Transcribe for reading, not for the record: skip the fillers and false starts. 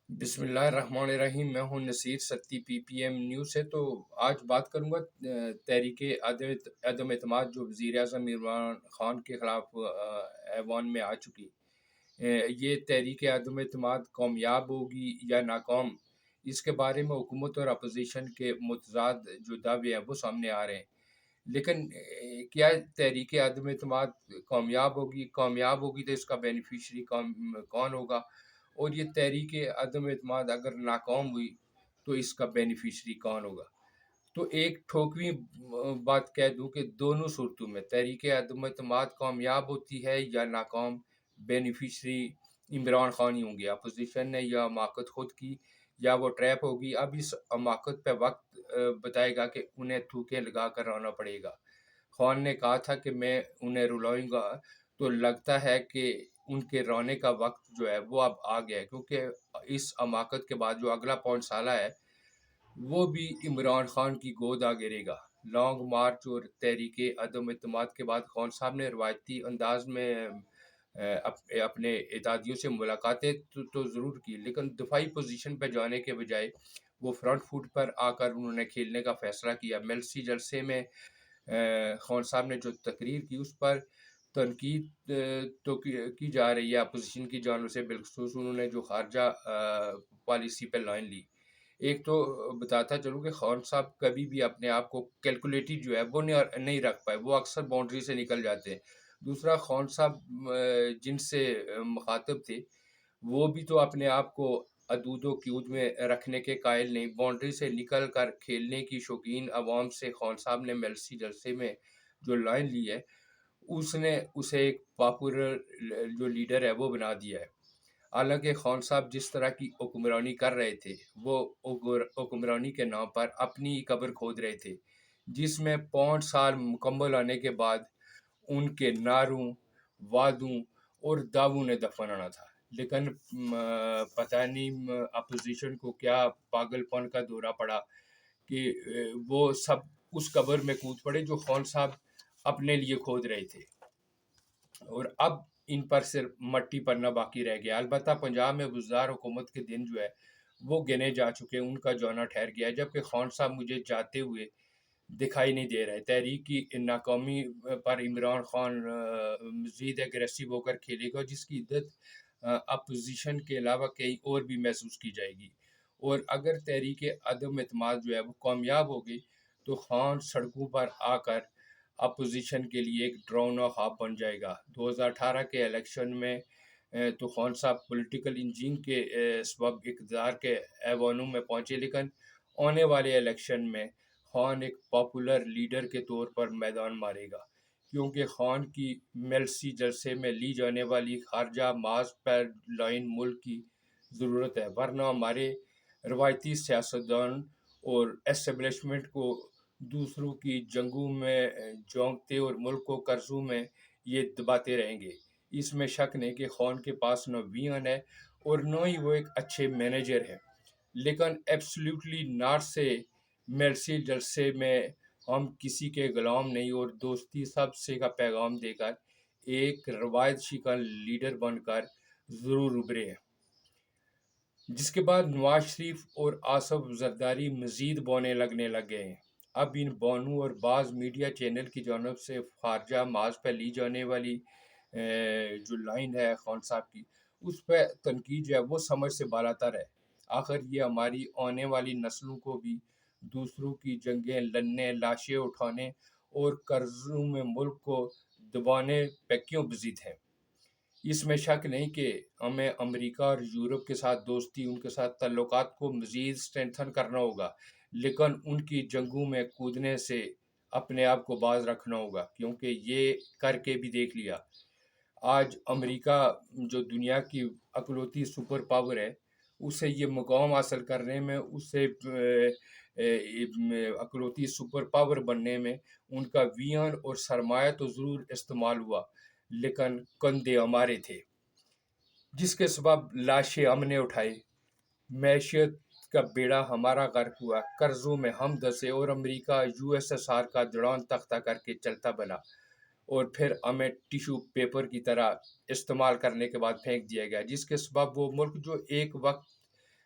بسم اللہ الرحمن الرحیم۔ میں ہوں نصیر ستی پی پی ایم نیوز سے۔ تو آج بات کروں گا تحریک عدم اعتماد جو وزیر اعظم عمران خان کے خلاف ایوان میں آ چکی۔ یہ تحریک عدم اعتماد کامیاب ہوگی یا ناکام، اس کے بارے میں حکومت اور اپوزیشن کے متضاد جو دعوے ہیں وہ سامنے آ رہے ہیں۔ لیکن کیا تحریک عدم اعتماد کامیاب ہوگی تو اس کا بینیفیشری کون ہوگا؟ اور یہ تحریک عدم اعتماد اگر ناکام ہوئی تو اس کا بینیفیشری کون ہوگا؟ تو ایک ٹھوکویں بات کہہ دوں کہ دونوں صورتوں میں تحریک عدم اعتماد کامیاب ہوتی ہے یا ناکام، بینیفیشری عمران خان ہی ہوں گے۔ اپوزیشن نے یہ حماقت خود کی یا وہ ٹریپ ہوگی۔ اب اس حماقت پہ وقت بتائے گا کہ انہیں تھوکے لگا کر رونا پڑے گا۔ خان نے کہا تھا کہ میں انہیں رلاؤں گا، تو لگتا ہے کہ ان کے رونے کا وقت جو ہے وہ اب آ گیا ہے، کیونکہ اس حماقت کے بعد جو اگلا 5 سالہ ہے وہ بھی عمران خان کی گود آ گرے گا۔ لانگ مارچ اور تحریک عدم اعتماد کے بعد خان صاحب نے روایتی انداز میں اپنے اتحادیوں سے ملاقاتیں تو ضرور کی، لیکن دفاعی پوزیشن پہ جانے کے بجائے وہ فرنٹ فٹ پر آ کر انہوں نے کھیلنے کا فیصلہ کیا۔ ملسی جلسے میں خان صاحب نے جو تقریر کی اس پر تنقید تو کی جا رہی ہے اپوزیشن کی جانب سے، بالخصوص انہوں نے جو خارجہ پالیسی پہ لائن لی۔ ایک تو بتاتا چلوں کہ خان صاحب کبھی بھی اپنے آپ کو کیلکولیٹڈ جو ہے وہ نہیں رکھ پائے، وہ اکثر باؤنڈری سے نکل جاتے ہیں۔ دوسرا، خان صاحب جن سے مخاطب تھے وہ بھی تو اپنے آپ کو حدود و قیود میں رکھنے کے قائل نہیں، باؤنڈری سے نکل کر کھیلنے کی شوقین عوام سے خان صاحب نے ملسی جلسے میں جو لائن لی ہے اس نے اسے ایک پاپولر جو لیڈر ہے وہ بنا دیا ہے۔ حالانکہ خان صاحب جس طرح کی حکمرانی کر رہے تھے وہ حکمرانی کے نام پر اپنی قبر کھود رہے تھے، جس میں 5 سال مکمل آنے کے بعد ان کے نعروں، وعدوں اور دعووں نے دفنانا تھا۔ لیکن پتہ نہیں اپوزیشن کو کیا پاگل پن کا دورہ پڑا کہ وہ سب اس قبر میں کود پڑے جو خان صاحب اپنے لیے کھود رہے تھے، اور اب ان پر صرف مٹی پڑنا باقی رہ گیا۔ البتہ پنجاب میں بزدار حکومت کے دن جو ہے وہ گنے جا چکے، ان کا جانا ٹھہر گیا ہے، جبکہ خان صاحب مجھے جاتے ہوئے دکھائی نہیں دے رہے۔ تحریک کی ناکامی پر عمران خان مزید ایگریسو ہو کر کھیلے گا، جس کی عدت اپوزیشن کے علاوہ کہیں اور بھی محسوس کی جائے گی۔ اور اگر تحریک عدم اعتماد جو ہے وہ کامیاب ہوگی تو خان سڑکوں پر آ کر اپوزیشن کے لیے ایک ڈراؤنا خواب بن جائے گا۔ 2018 کے الیکشن میں تو خان صاحب پولیٹیکل انجینئرنگ کے سبب اقتدار کے ایوانوں میں پہنچے، لیکن آنے والے الیکشن میں خان ایک پاپولر لیڈر کے طور پر میدان مارے گا، کیونکہ خان کی ملسی جلسے میں لی جانے والی خارجہ ماز پر لائن ملک کی ضرورت ہے، ورنہ ہمارے روایتی سیاستدان اور اسٹیبلشمنٹ کو دوسروں کی جنگوں میں جونگتے اور ملک کو قرضوں میں یہ دباتے رہیں گے۔ اس میں شک نہیں کہ خان کے پاس نہ ویژن ہے اور نہ ہی وہ ایک اچھے مینیجر ہے، لیکن ایبسلیوٹلی ناٹ سے ملسی جلسے میں ہم کسی کے غلام نہیں اور دوستی سب سے کا پیغام دے کر ایک روایت شکن لیڈر بن کر ضرور ابھرے ہیں۔ جس کے بعد نواز شریف اور آصف زرداری مزید بونے لگنے لگ گئے ہیں۔ اب ان بانوں اور بعض میڈیا چینل کی جانب سے خارجہ ماز پہ لی جانے والی جو لائن ہے خان صاحب کی، اس پہ تنقید جو ہے وہ سمجھ سے بالاتر ہے۔ آخر یہ ہماری آنے والی نسلوں کو بھی دوسروں کی جنگیں لڑنے، لاشیں اٹھانے اور قرضوں میں ملک کو دبانے پہ کیوں بزید ہے؟ اس میں شک نہیں کہ ہمیں امریکہ اور یورپ کے ساتھ دوستی، ان کے ساتھ تعلقات کو مزید سٹرینتھن کرنا ہوگا، لیکن ان کی جنگوں میں کودنے سے اپنے آپ کو باز رکھنا ہوگا، کیونکہ یہ کر کے بھی دیکھ لیا۔ آج امریکہ جو دنیا کی اکلوتی سپر پاور ہے، اسے یہ مقام حاصل کرنے میں، اسے اکلوتی سپر پاور بننے میں ان کا ویژن اور سرمایہ تو ضرور استعمال ہوا، لیکن کندھے ہمارے تھے، جس کے سبب لاشیں ہم نے اٹھائی، معیشت کا بیڑا ہمارا غرق ہوا، قرضوں میں ہم دسے اور امریکہ USSR کا دڑان تختہ کر کے چلتا بنا، اور پھر ہمیں ٹیشو پیپر کی طرح استعمال کرنے کے بعد پھینک دیا گیا، جس کے سبب وہ ملک جو ایک وقت